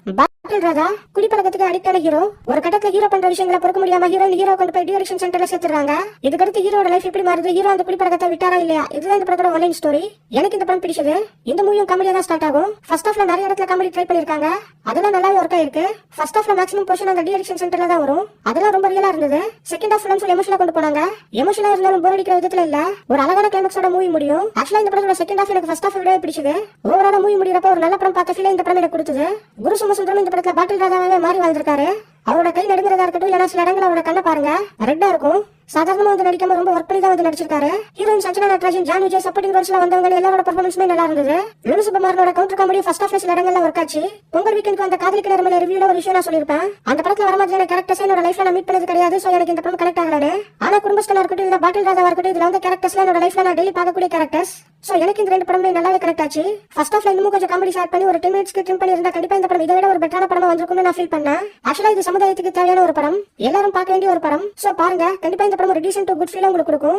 பாட்டில் ராஜா குடிப்பழக்கத்துக்கு அடிக்டான hero. ஒரு கட்டத்துல hero பண்ற விஷயங்களை பொறுக்க முடியாம ஹீரோ கொண்டு போய் டியூரேஷன் சென்டர்ல சேர்த்துறாங்க. இதுக்கடுத்து ஹீரோட லைஃப் எப்படி மாறுது, ஹீரோ அந்த குடிப்பழக்கத்தை விட்டாரா இல்லையா, இதுதான் இந்த படத்தோட ஒன்லைன் ஸ்டோரி. எனக்கு இந்த படம் பிடிச்சது. இந்த மூவியும் காமெடியா தான் ஸ்டார்ட் ஆகும். ஃபர்ஸ்ட் ஹாஃப்ல நிறைய இடத்துல காமெடி ட்ரை பண்ணிருக்காங்க. அதெல்லாம் நல்லாவே ஒர்க் ஆயிருக்கு. ஃபர்ஸ்ட் ஹாஃப்ல மேக்ஸிமம் போர்ஷன் அந்த டியூரேஷன் சென்டர்ல தான் வரும். அதெல்லாம் ரொம்ப ரியலா இருந்தது. செகண்ட் ஹாஃப் ஃபுல்லா எமோஷனலா கொண்டு போனாங்க. எமோஷனலா இருந்தாலும் போர் அடிக்கிற விதத்துல இல்ல, ஒரு அழகான கிளைமாக்ஸோட மூவி முடியும். ஆக்சுவலா இந்த படத்தோட செகண்ட் ஹாஃப் எனக்கு ஃபர்ஸ்ட் ஹாஃப் விட பிடிச்சது. ஓவரால மூவி முடியறப்ப ஒரு நல்ல படம் பார்த்த ஃபீல் இந்த படம் எனக்கு கொடுத்தது. குரு சோமசுந்தரம் இந்த படத்துல பாட்டில் ராஜாவே மாறி வாழ்ந்திருக்காரு. அவரோட கை நடுங்கிறதா இருக்கட்டும், இல்லைன்னா சில இடங்கள் அவரோட கண்ணை பாருங்க ரெட்டா இருக்கும். சாதாரணமா வந்து நடிக்காம ரொம்ப ஒர்க் பண்ணி தான் வந்து நடிச்சிருக்காரு. ஹீரோயின் சஞ்சனா நட்ராஜன், ஜான் விஜய், சப்போர்ட்டிங் ரோல்ஸ்ல வந்தவங்க எல்லாரோட பெர்ஃபார்மன்ஸுமே நல்லா இருந்தது. லுலு சுப்பமாரனோட கவுண்டர் காமெடி ஃபர்ஸ்ட் ஹாஃப்ல சில இடங்கள்ல ஒர்க் ஆச்சு. பொங்கல் வீக்கெண்டுக்கு அந்த காதலிக்க நேரமல ரிவ்யூல ஒரு விஷயம் நான் சொல்லிருப்பேன். அந்த படத்துல வர மாதிரியான கேரக்டர்ஸ் என்னோட லைஃப்ல நான் மீட் பண்ணது கிடையாது. சோ எனக்கு இந்த படம் கனெக்ட் ஆகல. ஆனா குடும்பஸ்தனா இருக்கட்டும், இந்த பாட்டில் ராஜாவா இருக்கட்டும், இதுல வந்து கேரக்டர்ஸ்ல என்னோட லைஃப்ல நான் டெய்லி பார்க்கக்கூடிய கேரக்டர்ஸ். சோ எனக்கு இந்த ரெண்டு படமே நல்லாவே கனெக்ட் ஆச்சு. ஃபர்ஸ்ட் ஹாஃப்ல இன்னும் கொஞ்சம் காமெடி ஷேர் பண்ணி ஒரு 10 மினிட்ஸ்க்கு ட்ரிம் பண்ணி இருந்தா கண்டிப்பா இந்த படம் இதை விட ஒரு பெட்டரான படமா வந்திருக்கும்னு நான் ஃபீல் பண்ணேன். ஆக்சுவலா இது சமுதாயத்துக்கு தேவையான ஒரு படம், எல்லாரும் பார்க்க வேண்டிய ஒரு படம். சோ பாருங்க, கண்டிப்பா இந்த படம் ஒரு டீசென்ட் டு குட் ஃபீல் உங்களுக்கு கொடுக்கும்.